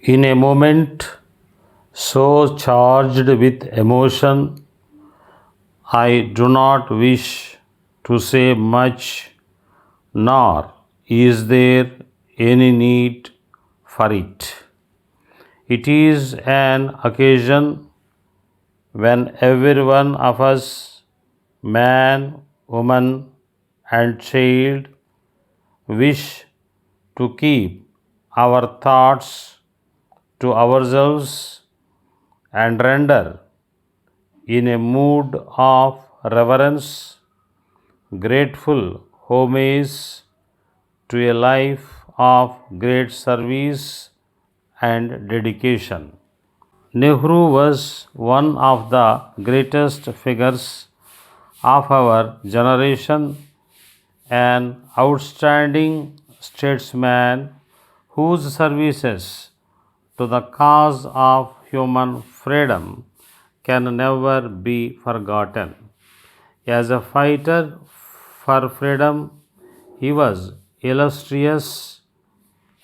In a moment so charged with emotion, I do not wish to say much, nor is there any need for it. It is an occasion when every one of us, man, woman, and child, wish to keep our thoughts to ourselves and render in a mood of reverence, grateful homage to a life of great service and dedication. Nehru was one of the greatest figures of our generation, an outstanding statesman whose services to the cause of human freedom can never be forgotten. As a fighter for freedom, he was illustrious.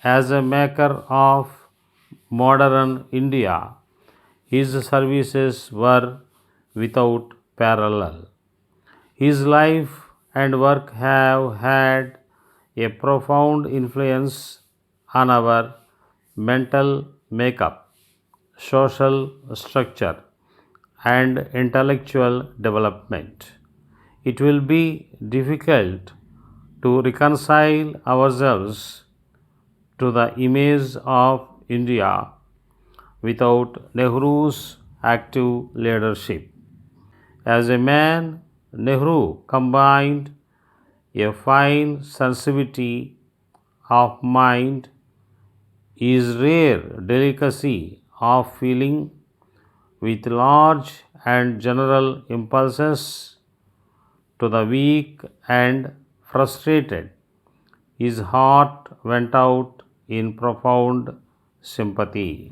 As a maker of modern India, his services were without parallel. His life and work have had a profound influence on our mental makeup, social structure, and intellectual development. It will be difficult to reconcile ourselves to the image of India without Nehru's active leadership. As a man, Nehru combined a fine sensitivity of mind, his rare delicacy of feeling, with large and general impulses to the weak and frustrated. His heart went out in profound sympathy.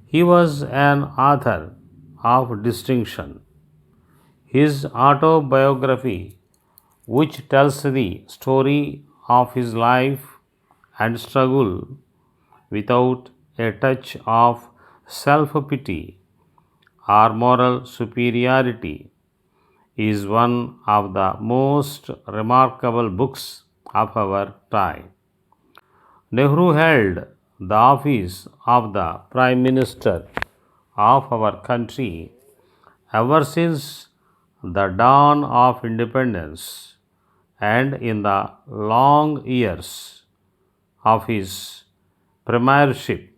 He was an author of distinction. His autobiography, which tells the story of his life and struggle without a touch of self pity or moral superiority, is one of the most remarkable books of our time. Nehru held the office of the Prime Minister of our country ever since the dawn of independence, and in the long years of his premiership,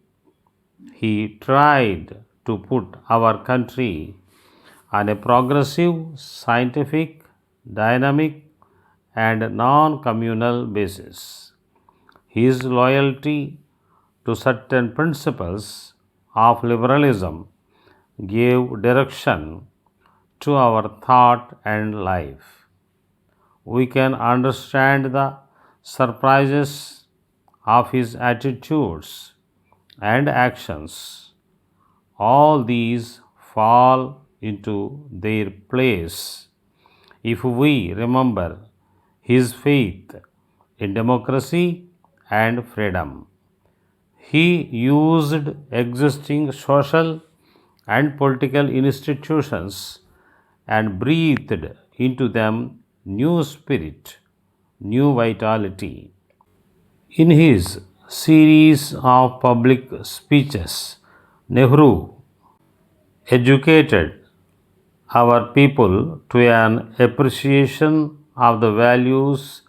he tried to put our country on a progressive, scientific, dynamic, and non communal basis. His loyalty to certain principles of liberalism gave direction to our thought and life. We can understand the surprises of his attitudes and actions. All these fall into their place if we remember his faith in democracy and freedom. He used existing social and political institutions and breathed into them new spirit, new vitality. In his series of public speeches, Nehru educated our people to an appreciation of the values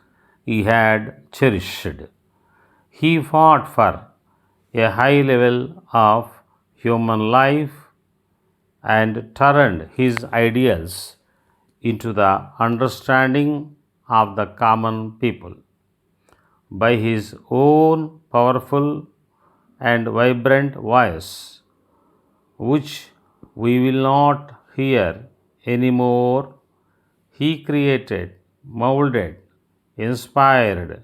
he had cherished. He fought for a high level of human life and turned his ideals into the understanding of the common people. By his own powerful and vibrant voice, which we will not hear anymore, he created, molded, inspired,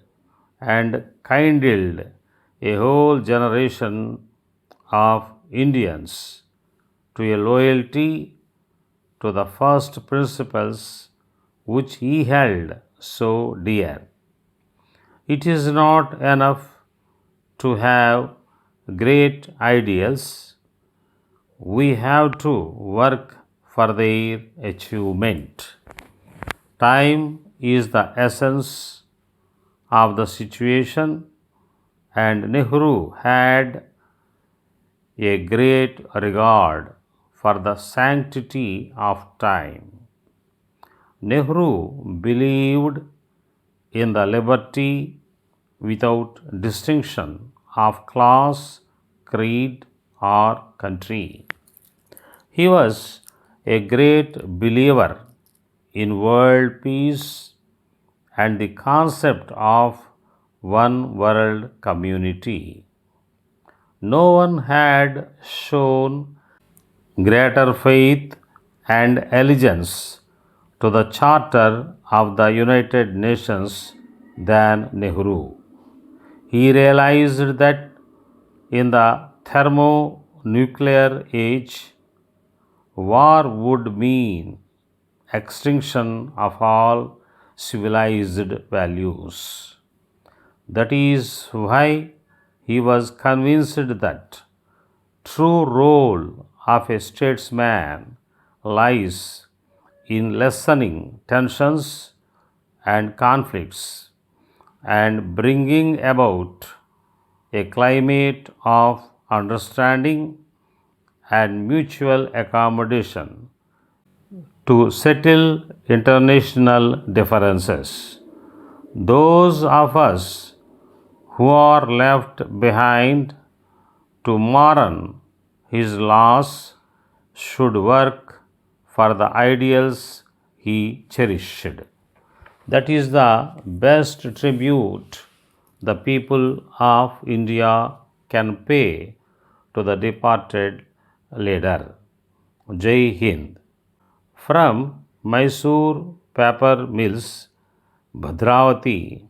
and kindled a whole generation of Indians to a loyalty to the first principles which he held so dear. It is not enough to have great ideals, we have to work for their achievement. Time is the essence of the situation, and Nehru had a great regard for the sanctity of time. Nehru believed in the liberty without distinction of class, creed, or country. He was a great believer in world peace and the concept of one world community. No one had shown greater faith and allegiance to the Charter of the United Nations than Nehru. He realized that in the thermonuclear age, war would mean extinction of all civilized values. That is why he was convinced that true role of a statesman lies in lessening tensions and conflicts and bringing about a climate of understanding and mutual accommodation to settle international differences. Those of us who are left behind to mourn his loss should work for the ideals he cherished. That is the best tribute the people of India can pay to the departed leader. Jai Hind. From Mysore Paper Mills, Bhadravati,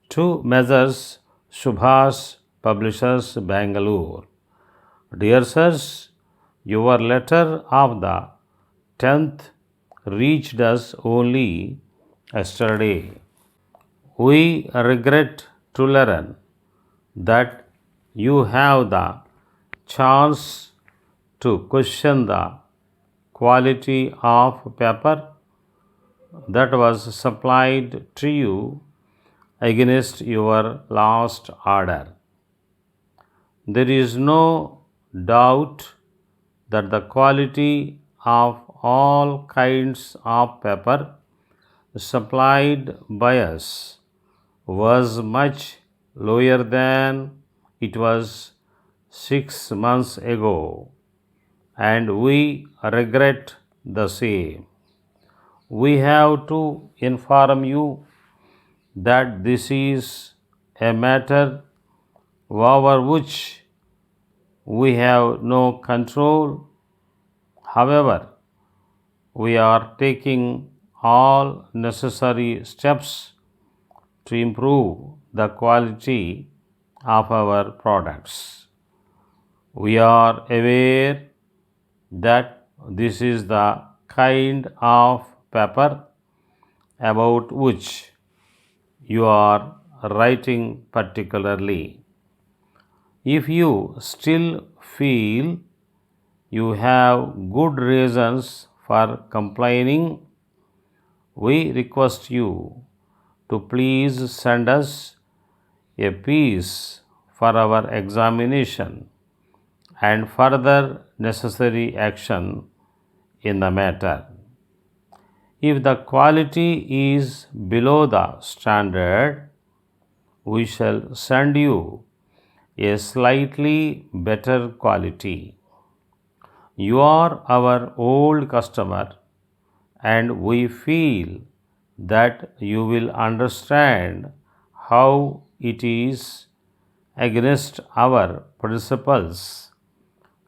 to Messrs. Subhas Publishers, Bangalore. Dear sirs, your letter of the 10th reached us only yesterday. We regret to learn that you have the chance to question the quality of paper that was supplied to you against your last order. There is no doubt that the quality of all kinds of paper supplied by us was much lower than it was 6 months ago, and we regret the same. We have to inform you that this is a matter over which we have no control. However, we are taking all necessary steps to improve the quality of our products. We are aware that this is the kind of paper about which you are writing particularly. If you still feel you have good reasons for complaining, we request you to please send us a piece for our examination and further necessary action in the matter. If the quality is below the standard, we shall send you a slightly better quality. You are our old customer, and we feel that you will understand how it is against our principles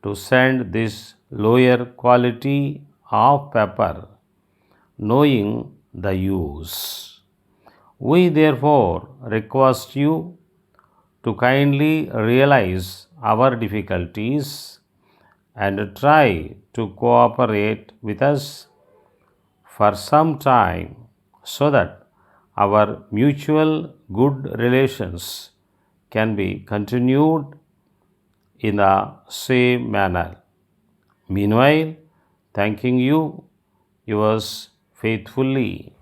to send this lower quality of paper, knowing the use. We therefore request you to kindly realize our difficulties and try to cooperate with us for some time so that our mutual good relations can be continued in the same manner. Meanwhile, thanking you, yours faithfully.